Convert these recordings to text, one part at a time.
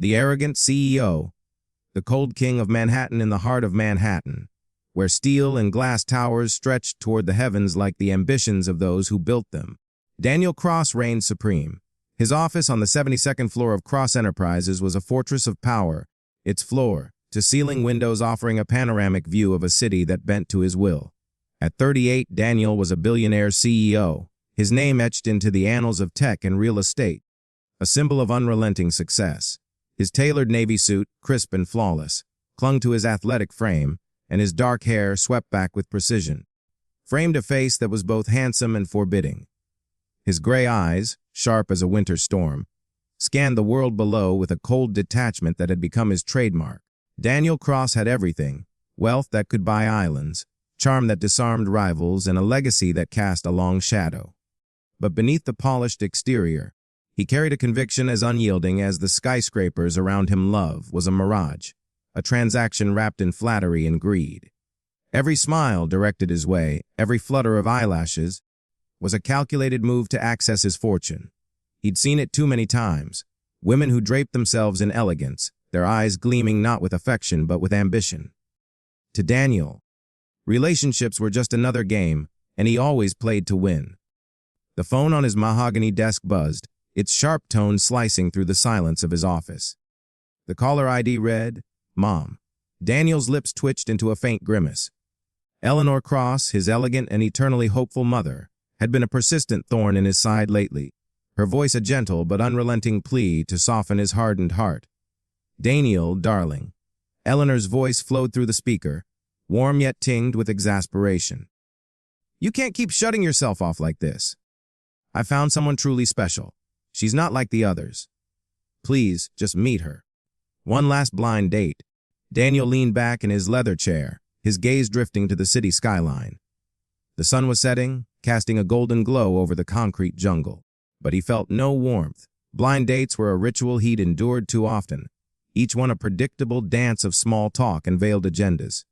The arrogant CEO, the cold king of Manhattan in the heart of Manhattan, where steel and glass towers stretched toward the heavens like the ambitions of those who built them. Daniel Cross reigned supreme. His office on the 72nd floor of Cross Enterprises was a fortress of power, its floor-to-ceiling windows offering a panoramic view of a city that bent to his will. At 38, Daniel was a billionaire CEO, his name etched into the annals of tech and real estate, a symbol of unrelenting success. His tailored navy suit, crisp and flawless, clung to his athletic frame, and his dark hair, swept back with precision, framed a face that was both handsome and forbidding. His gray eyes, sharp as a winter storm, scanned the world below with a cold detachment that had become his trademark. Daniel Cross had everything: wealth that could buy islands, charm that disarmed rivals, and a legacy that cast a long shadow. But beneath the polished exterior, he carried a conviction as unyielding as the skyscrapers around him. Love was a mirage, a transaction wrapped in flattery and greed. Every smile directed his way, every flutter of eyelashes, was a calculated move to access his fortune. He'd seen it too many times: women who draped themselves in elegance, their eyes gleaming not with affection but with ambition. To Daniel, relationships were just another game, and he always played to win. The phone on his mahogany desk buzzed, its sharp tone slicing through the silence of his office. The caller ID read, "Mom." Daniel's lips twitched into a faint grimace. Eleanor Cross, his elegant and eternally hopeful mother, had been a persistent thorn in his side lately, her voice a gentle but unrelenting plea to soften his hardened heart. "Daniel, darling." Eleanor's voice flowed through the speaker, warm yet tinged with exasperation. "You can't keep shutting yourself off like this. I found someone truly special. She's not like the others. Please, just meet her. One last blind date." Daniel leaned back in his leather chair, his gaze drifting to the city skyline. The sun was setting, casting a golden glow over the concrete jungle. But he felt no warmth. Blind dates were a ritual he'd endured too often, each one a predictable dance of small talk and veiled agendas.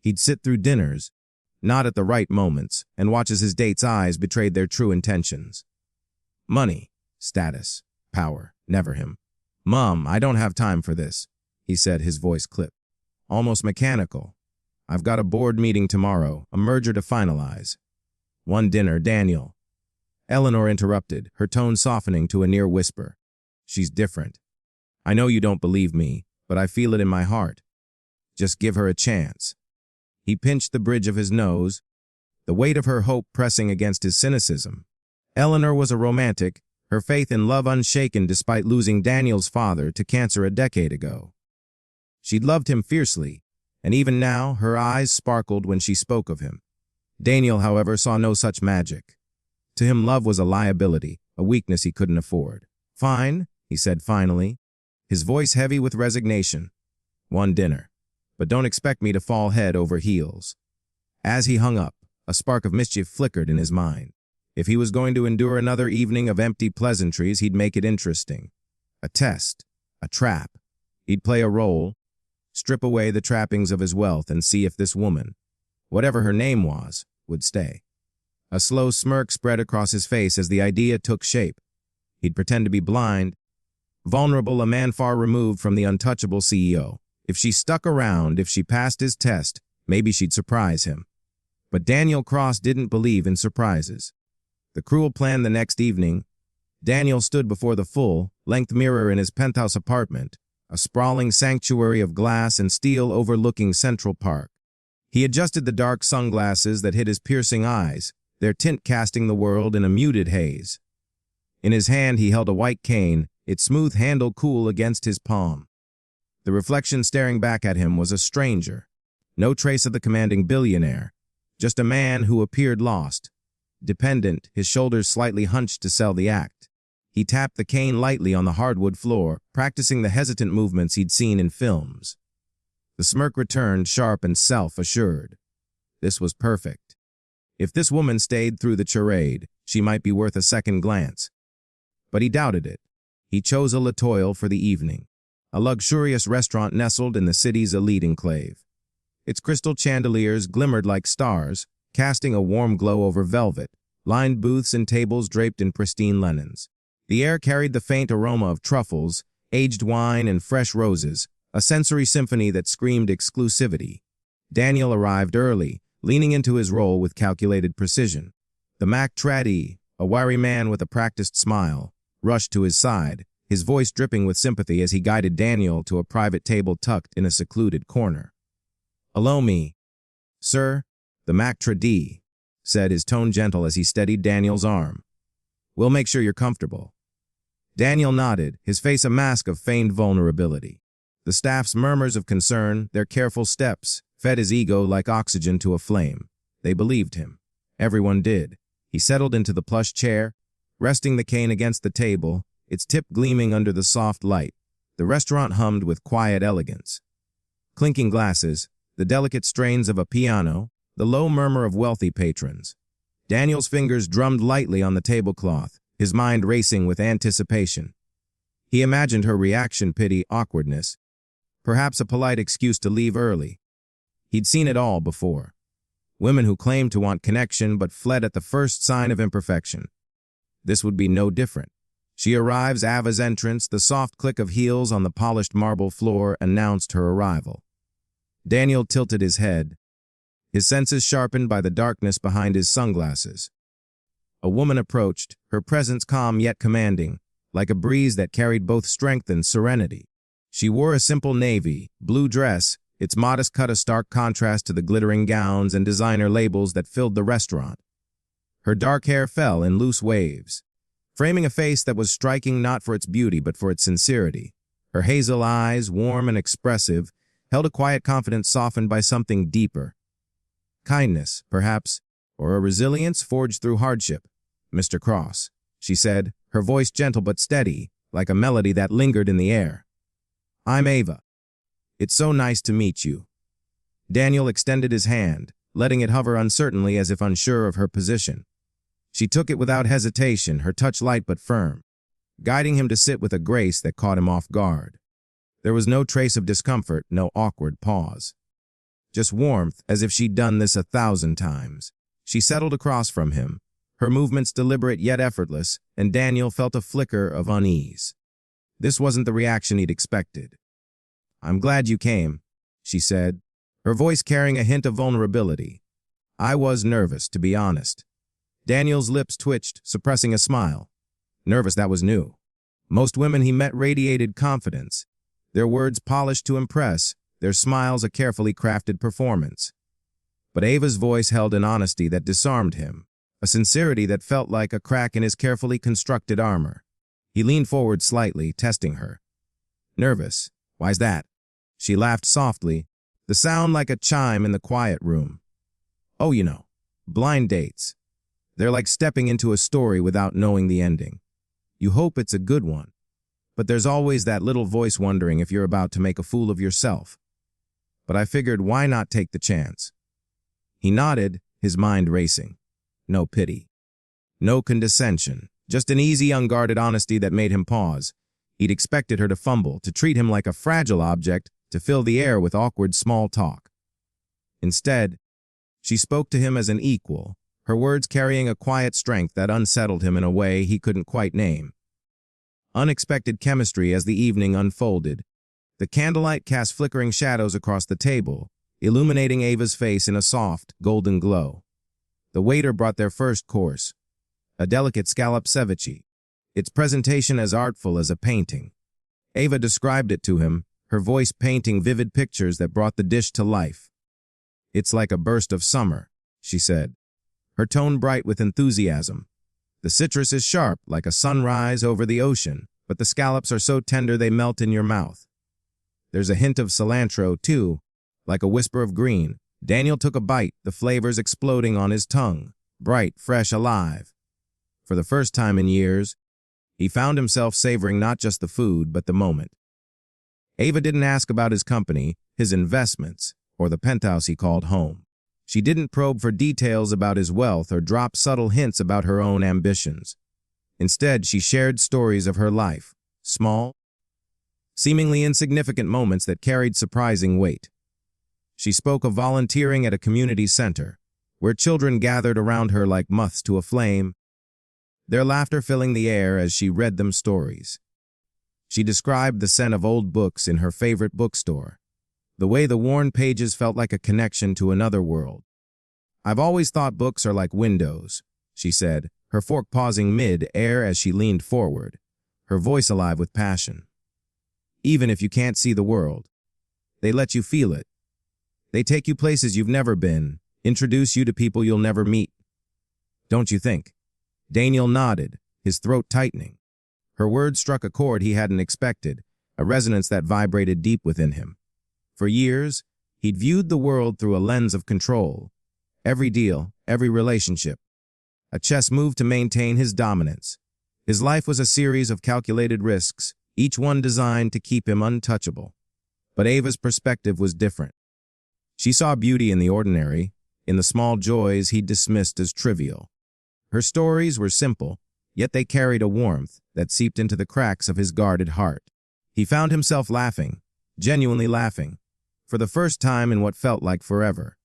He'd sit through dinners, nod at the right moments, and watch as his date's eyes betrayed their true intentions. Money, status, power, never him. "Mom, I don't have time for this," he said, his voice clipped, almost mechanical. "I've got a board meeting tomorrow, a merger to finalize." "One dinner, Daniel." Eleanor interrupted, her tone softening to a near whisper. "She's different. I know you don't believe me, but I feel it in my heart. Just give her a chance." He pinched the bridge of his nose, the weight of her hope pressing against his cynicism. Eleanor was a romantic, her faith in love unshaken despite losing Daniel's father to cancer a decade ago. She'd loved him fiercely, and even now her eyes sparkled when she spoke of him. Daniel, however, saw no such magic. To him, love was a liability, a weakness he couldn't afford. "Fine," he said finally, his voice heavy with resignation. "One dinner. But don't expect me to fall head over heels." As he hung up, a spark of mischief flickered in his mind. If he was going to endure another evening of empty pleasantries, he'd make it interesting. A test, a trap. He'd play a role, strip away the trappings of his wealth, and see if this woman, whatever her name was, would stay. A slow smirk spread across his face as the idea took shape. He'd pretend to be blind, vulnerable, a man far removed from the untouchable CEO. If she stuck around, if she passed his test, maybe she'd surprise him. But Daniel Cross didn't believe in surprises. The cruel plan the next evening, Daniel stood before the full-length mirror in his penthouse apartment, a sprawling sanctuary of glass and steel overlooking Central Park. He adjusted the dark sunglasses that hid his piercing eyes, their tint casting the world in a muted haze. In his hand he held a white cane, its smooth handle cool against his palm. The reflection staring back at him was a stranger. No trace of the commanding billionaire, just a man who appeared lost, dependent, his shoulders slightly hunched to sell the act. He tapped the cane lightly on the hardwood floor, practicing the hesitant movements he'd seen in films. The smirk returned, sharp and self-assured. This was perfect. If this woman stayed through the charade, she might be worth a second glance. But he doubted it. He chose a Latoil for the evening, a luxurious restaurant nestled in the city's elite enclave. Its crystal chandeliers glimmered like stars, casting a warm glow over velvet, lined booths and tables draped in pristine linens. The air carried the faint aroma of truffles, aged wine and fresh roses, a sensory symphony that screamed exclusivity. Daniel arrived early, leaning into his role with calculated precision. The Mac-Traddy, a wiry man with a practiced smile, rushed to his side, his voice dripping with sympathy as he guided Daniel to a private table tucked in a secluded corner. "Allow me, sir," the Mac-Traddy said, his tone gentle as he steadied Daniel's arm. "We'll make sure you're comfortable." Daniel nodded, his face a mask of feigned vulnerability. The staff's murmurs of concern, their careful steps, fed his ego like oxygen to a flame. They believed him. Everyone did. He settled into the plush chair, resting the cane against the table, its tip gleaming under the soft light. The restaurant hummed with quiet elegance. Clinking glasses, the delicate strains of a piano, the low murmur of wealthy patrons. Daniel's fingers drummed lightly on the tablecloth, his mind racing with anticipation. He imagined her reaction, pity, awkwardness, perhaps a polite excuse to leave early. He'd seen it all before. Women who claimed to want connection but fled at the first sign of imperfection. This would be no different. She arrives. Ava's entrance, the soft click of heels on the polished marble floor, announced her arrival. Daniel tilted his head, his senses sharpened by the darkness behind his sunglasses. A woman approached, her presence calm yet commanding, like a breeze that carried both strength and serenity. She wore a simple navy blue dress, its modest cut a stark contrast to the glittering gowns and designer labels that filled the restaurant. Her dark hair fell in loose waves, framing a face that was striking not for its beauty but for its sincerity. Her hazel eyes, warm and expressive, held a quiet confidence softened by something deeper. Kindness, perhaps, or a resilience forged through hardship. "Mr. Cross," she said, her voice gentle but steady, like a melody that lingered in the air. "I'm Ava. It's so nice to meet you." Daniel extended his hand, letting it hover uncertainly as if unsure of her position. She took it without hesitation, her touch light but firm, guiding him to sit with a grace that caught him off guard. There was no trace of discomfort, no awkward pause. Just warmth, as if she'd done this 1,000 times. She settled across from him, her movements deliberate yet effortless, and Daniel felt a flicker of unease. This wasn't the reaction he'd expected. "I'm glad you came," she said, her voice carrying a hint of vulnerability. "I was nervous, to be honest." Daniel's lips twitched, suppressing a smile. Nervous, that was new. Most women he met radiated confidence, their words polished to impress, their smiles a carefully crafted performance. But Ava's voice held an honesty that disarmed him, a sincerity that felt like a crack in his carefully constructed armor. He leaned forward slightly, testing her. "Nervous? Why's that?" She laughed softly, the sound like a chime in the quiet room. "Oh, you know, blind dates. They're like stepping into a story without knowing the ending. You hope it's a good one, but there's always that little voice wondering if you're about to make a fool of yourself. But I figured, why not take the chance?" He nodded, his mind racing. No pity, no condescension, just an easy, unguarded honesty that made him pause. He'd expected her to fumble, to treat him like a fragile object, to fill the air with awkward small talk. Instead, she spoke to him as an equal, her words carrying a quiet strength that unsettled him in a way he couldn't quite name. Unexpected chemistry as the evening unfolded. The candlelight cast flickering shadows across the table, illuminating Ava's face in a soft, golden glow. The waiter brought their first course, a delicate scallop ceviche, its presentation as artful as a painting. Ava described it to him, her voice painting vivid pictures that brought the dish to life. "It's like a burst of summer," she said, her tone bright with enthusiasm. "The citrus is sharp, like a sunrise over the ocean, but the scallops are so tender they melt in your mouth. There's a hint of cilantro, too, like a whisper of green." Daniel took a bite, the flavors exploding on his tongue, bright, fresh, alive. For the first time in years, he found himself savoring not just the food, but the moment. Ava didn't ask about his company, his investments, or the penthouse he called home. She didn't probe for details about his wealth or drop subtle hints about her own ambitions. Instead, she shared stories of her life, small, seemingly insignificant moments that carried surprising weight. She spoke of volunteering at a community center, where children gathered around her like moths to a flame, their laughter filling the air as she read them stories. She described the scent of old books in her favorite bookstore, the way the worn pages felt like a connection to another world. "I've always thought books are like windows," she said, her fork pausing mid-air as she leaned forward, her voice alive with passion. "Even if you can't see the world, they let you feel it. They take you places you've never been, introduce you to people you'll never meet. Don't you think?" Daniel nodded, his throat tightening. Her words struck a chord he hadn't expected, a resonance that vibrated deep within him. For years, he'd viewed the world through a lens of control. Every deal, every relationship, a chess move to maintain his dominance. His life was a series of calculated risks, each one designed to keep him untouchable. But Ava's perspective was different. She saw beauty in the ordinary, in the small joys he'd dismissed as trivial. Her stories were simple, yet they carried a warmth that seeped into the cracks of his guarded heart. He found himself laughing, genuinely laughing, for the first time in what felt like forever.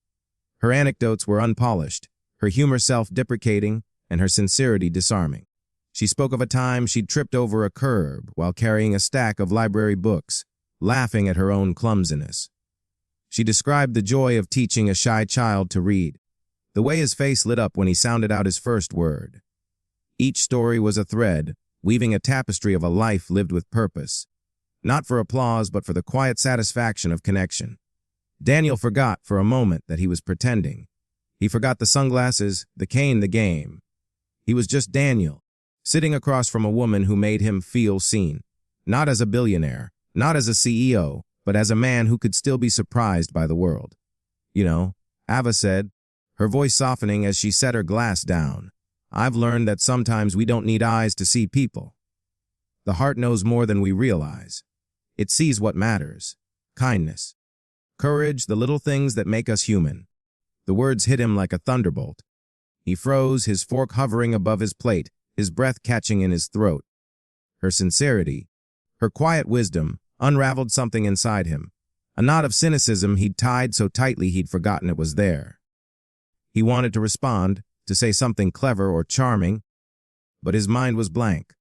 Her anecdotes were unpolished, her humor self-deprecating, and her sincerity disarming. She spoke of a time she'd tripped over a curb while carrying a stack of library books, laughing at her own clumsiness. She described the joy of teaching a shy child to read, the way his face lit up when he sounded out his first word. Each story was a thread, weaving a tapestry of a life lived with purpose, not for applause but for the quiet satisfaction of connection. Daniel forgot for a moment that he was pretending. He forgot the sunglasses, the cane, the game. He was just Daniel, sitting across from a woman who made him feel seen, not as a billionaire, not as a CEO, but as a man who could still be surprised by the world. "You know," Ava said, her voice softening as she set her glass down, "I've learned that sometimes we don't need eyes to see people. The heart knows more than we realize. It sees what matters. Kindness, courage, the little things that make us human." The words hit him like a thunderbolt. He froze, his fork hovering above his plate, his breath catching in his throat. Her sincerity, her quiet wisdom, unraveled something inside him, a knot of cynicism he'd tied so tightly he'd forgotten it was there. He wanted to respond, to say something clever or charming, but his mind was blank.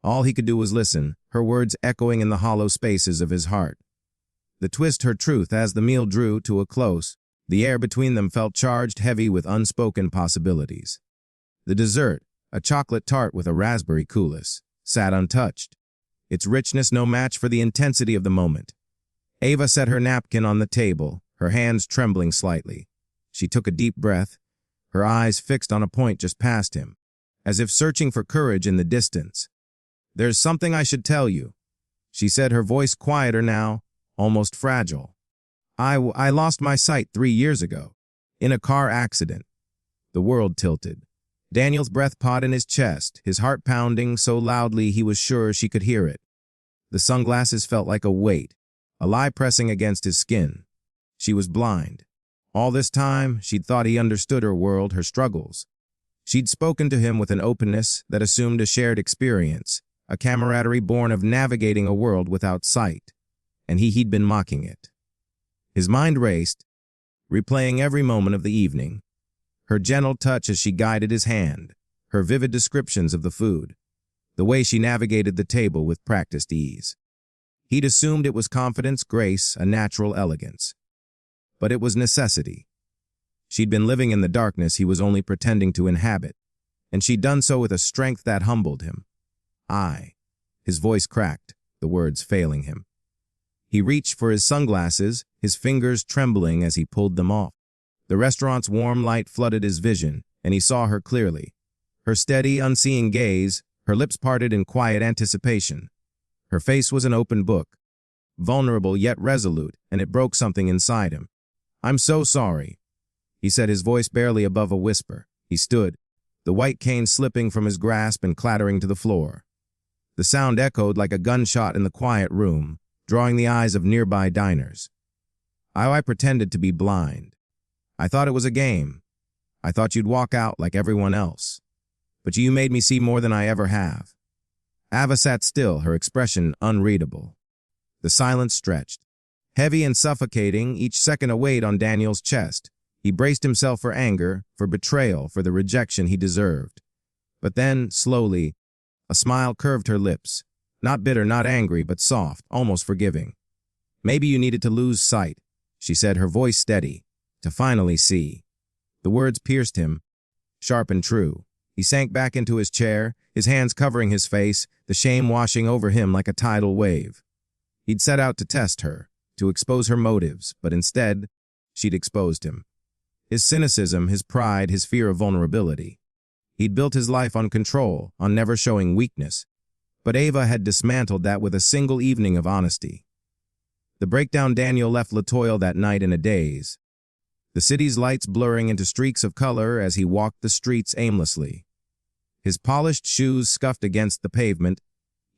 All he could do was listen, her words echoing in the hollow spaces of his heart. The twist her truth as the meal drew to a close, the air between them felt charged heavy with unspoken possibilities. The dessert, a chocolate tart with a raspberry coulis, sat untouched, its richness no match for the intensity of the moment. Ava set her napkin on the table, her hands trembling slightly. She took a deep breath, her eyes fixed on a point just past him, as if searching for courage in the distance. "There's something I should tell you," she said, her voice quieter now, almost fragile. I lost my sight 3 years ago, in a car accident." The world tilted. Daniel's breath caught in his chest, his heart pounding so loudly he was sure she could hear it. The sunglasses felt like a weight, a lie pressing against his skin. She was blind. All this time, she'd thought he understood her world, her struggles. She'd spoken to him with an openness that assumed a shared experience, a camaraderie born of navigating a world without sight, and he'd been mocking it. His mind raced, replaying every moment of the evening, her gentle touch as she guided his hand, her vivid descriptions of the food, the way she navigated the table with practiced ease. He'd assumed it was confidence, grace, a natural elegance. But it was necessity. She'd been living in the darkness he was only pretending to inhabit, and she'd done so with a strength that humbled him. His voice cracked, the words failing him. He reached for his sunglasses, his fingers trembling as he pulled them off. The restaurant's warm light flooded his vision, and he saw her clearly. Her steady, unseeing gaze, her lips parted in quiet anticipation. Her face was an open book, vulnerable yet resolute, and it broke something inside him. "I'm so sorry," he said, his voice barely above a whisper. He stood, the white cane slipping from his grasp and clattering to the floor. The sound echoed like a gunshot in the quiet room, drawing the eyes of nearby diners. I pretended to be blind. I thought it was a game. I thought you'd walk out like everyone else. But you made me see more than I ever have." Ava sat still, her expression unreadable. The silence stretched. Heavy and suffocating, each second a weight on Daniel's chest. He braced himself for anger, for betrayal, for the rejection he deserved. But then, slowly, a smile curved her lips, Not bitter, not angry, but soft, almost forgiving. "Maybe you needed to lose sight," she said, her voice steady, "to finally see." The words pierced him, sharp and true. He sank back into his chair, his hands covering his face, the shame washing over him like a tidal wave. He'd set out to test her, to expose her motives, but instead, she'd exposed him. His cynicism, his pride, his fear of vulnerability. He'd built his life on control, on never showing weakness. But Ava had dismantled that with a single evening of honesty. The breakdown Daniel left Latoile that night in a daze, the city's lights blurring into streaks of color as he walked the streets aimlessly. His polished shoes scuffed against the pavement,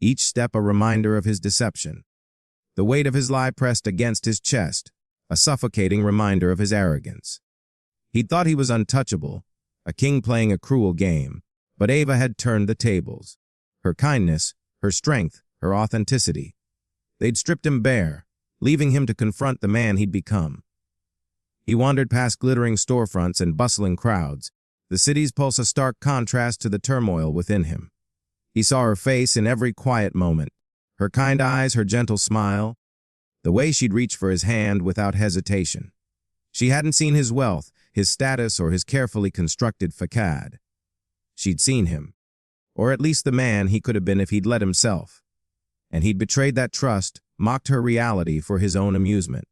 each step a reminder of his deception. The weight of his lie pressed against his chest, a suffocating reminder of his arrogance. He'd thought he was untouchable, a king playing a cruel game, but Ava had turned the tables. Her kindness, her strength, her authenticity. They'd stripped him bare, leaving him to confront the man he'd become. He wandered past glittering storefronts and bustling crowds, the city's pulse a stark contrast to the turmoil within him. He saw her face in every quiet moment, her kind eyes, her gentle smile, the way she'd reach for his hand without hesitation. She hadn't seen his wealth, his status, or his carefully constructed facade. She'd seen him, or at least the man he could have been if he'd let himself. And he'd betrayed that trust, mocked her reality for his own amusement.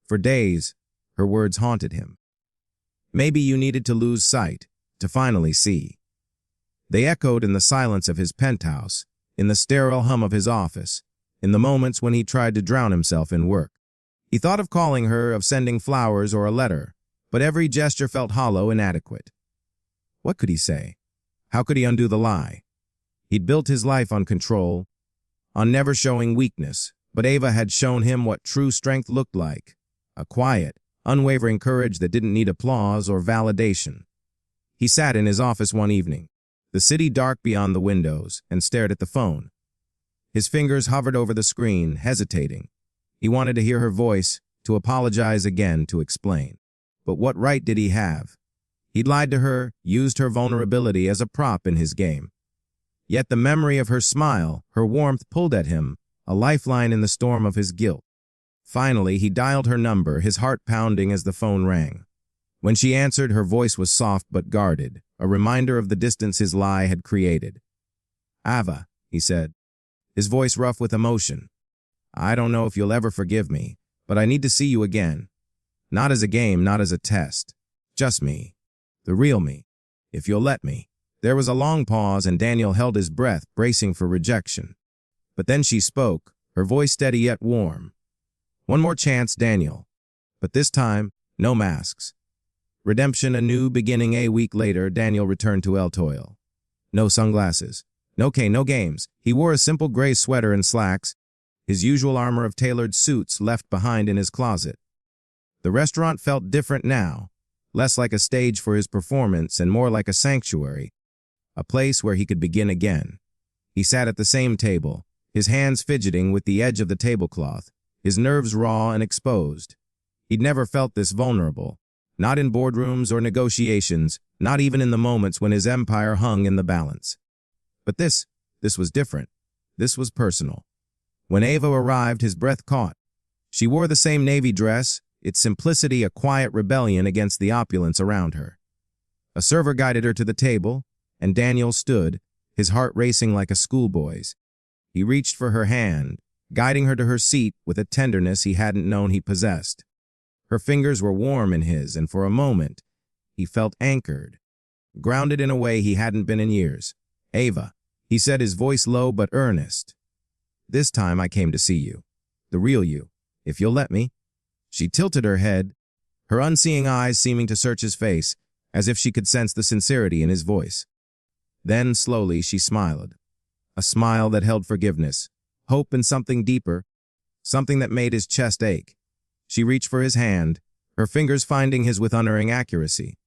For days, her words haunted him. "Maybe you needed to lose sight, to finally see." They echoed in the silence of his penthouse, in the sterile hum of his office, in the moments when he tried to drown himself in work. He thought of calling her, of sending flowers or a letter, but every gesture felt hollow, inadequate. What could he say? How could he undo the lie? He'd built his life on control, on never showing weakness, but Ava had shown him what true strength looked like, a quiet, unwavering courage that didn't need applause or validation. He sat in his office one evening, the city dark beyond the windows, and stared at the phone. His fingers hovered over the screen, hesitating. He wanted to hear her voice, to apologize again, to explain. But what right did he have? He'd lied to her, used her vulnerability as a prop in his game. Yet the memory of her smile, her warmth pulled at him, a lifeline in the storm of his guilt. Finally, he dialed her number, his heart pounding as the phone rang. When she answered, her voice was soft but guarded, a reminder of the distance his lie had created. "Ava," he said, his voice rough with emotion. "I don't know if you'll ever forgive me, but I need to see you again. Not as a game, not as a test. Just me. The real me. If you'll let me." There was a long pause, and Daniel held his breath, bracing for rejection. But then she spoke, her voice steady yet warm. "One more chance, Daniel. But this time, no masks." Redemption, a new beginning. A week later, Daniel returned to El Toil. No sunglasses. No games. He wore a simple gray sweater and slacks, his usual armor of tailored suits left behind in his closet. The restaurant felt different now, less like a stage for his performance and more like a sanctuary, a place where he could begin again. He sat at the same table, his hands fidgeting with the edge of the tablecloth, his nerves raw and exposed. He'd never felt this vulnerable, not in boardrooms or negotiations, not even in the moments when his empire hung in the balance. But this was different. This was personal. When Ava arrived, his breath caught. She wore the same navy dress, its simplicity a quiet rebellion against the opulence around her. A server guided her to the table, and Daniel stood, his heart racing like a schoolboy's. He reached for her hand, guiding her to her seat with a tenderness he hadn't known he possessed. Her fingers were warm in his, and for a moment, he felt anchored, grounded in a way he hadn't been in years. "Ava," he said, his voice low but earnest. "This time I came to see you, the real you, if you'll let me." She tilted her head, her unseeing eyes seeming to search his face, as if she could sense the sincerity in his voice. Then, slowly, she smiled, a smile that held forgiveness, hope, and something deeper, something that made his chest ache. She reached for his hand, her fingers finding his with unerring accuracy.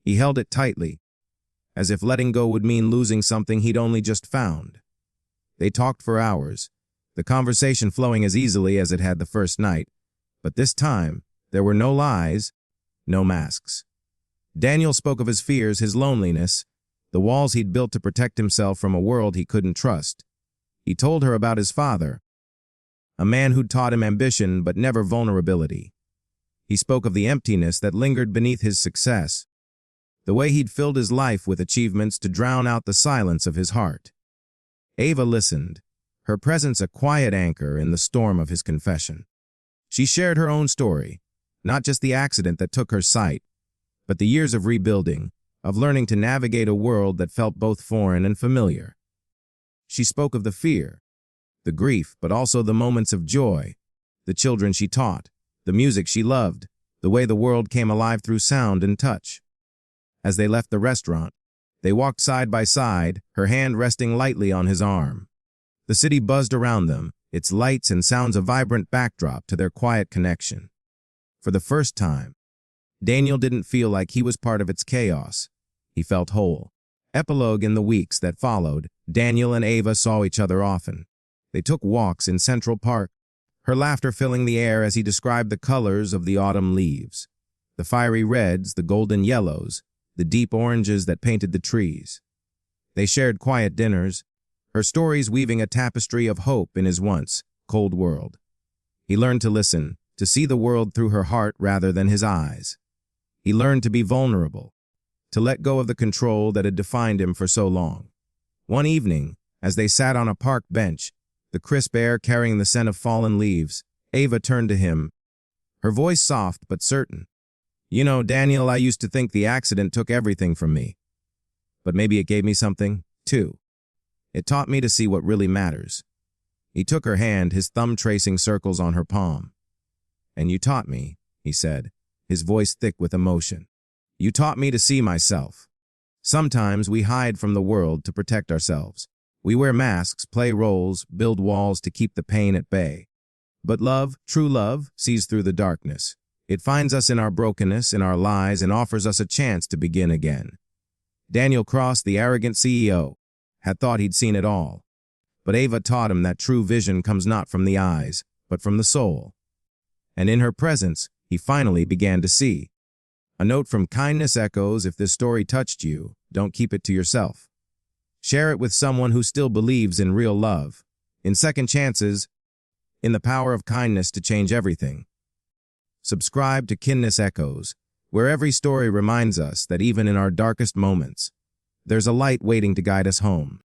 He held it tightly, as if letting go would mean losing something he'd only just found. They talked for hours, the conversation flowing as easily as it had the first night, but this time there were no lies, no masks. Daniel spoke of his fears, his loneliness, the walls he'd built to protect himself from a world he couldn't trust. He told her about his father, a man who'd taught him ambition but never vulnerability. He spoke of the emptiness that lingered beneath his success, the way he'd filled his life with achievements to drown out the silence of his heart. Ava listened, her presence a quiet anchor in the storm of his confession. She shared her own story, not just the accident that took her sight, but the years of rebuilding, of learning to navigate a world that felt both foreign and familiar. She spoke of the fear, the grief, but also the moments of joy, the children she taught, the music she loved, the way the world came alive through sound and touch. As they left the restaurant, they walked side by side, her hand resting lightly on his arm. The city buzzed around them, its lights and sounds a vibrant backdrop to their quiet connection. For the first time, Daniel didn't feel like he was part of its chaos. He felt whole. Epilogue. In the weeks that followed, Daniel and Ava saw each other often. They took walks in Central Park, her laughter filling the air as he described the colors of the autumn leaves, the fiery reds, the golden yellows, the deep oranges that painted the trees. They shared quiet dinners, her stories weaving a tapestry of hope in his once cold world. He learned to listen, to see the world through her heart rather than his eyes. He learned to be vulnerable, to let go of the control that had defined him for so long. One evening, as they sat on a park bench, the crisp air carrying the scent of fallen leaves, Ava turned to him, her voice soft but certain. "You know, Daniel, I used to think the accident took everything from me. But maybe it gave me something, too. It taught me to see what really matters." He took her hand, his thumb tracing circles on her palm. "And you taught me," he said, his voice thick with emotion. "You taught me to see myself. Sometimes we hide from the world to protect ourselves. We wear masks, play roles, build walls to keep the pain at bay. But love, true love, sees through the darkness. It finds us in our brokenness, in our lies, and offers us a chance to begin again." Daniel Cross, the arrogant CEO, had thought he'd seen it all. But Ava taught him that true vision comes not from the eyes, but from the soul. And in her presence, he finally began to see. A note from Kindness echoes, if this story touched you, don't keep it to yourself. Share it with someone who still believes in real love, in second chances, in the power of kindness to change everything. Subscribe to Kindness Echoes, where every story reminds us that even in our darkest moments, there's a light waiting to guide us home.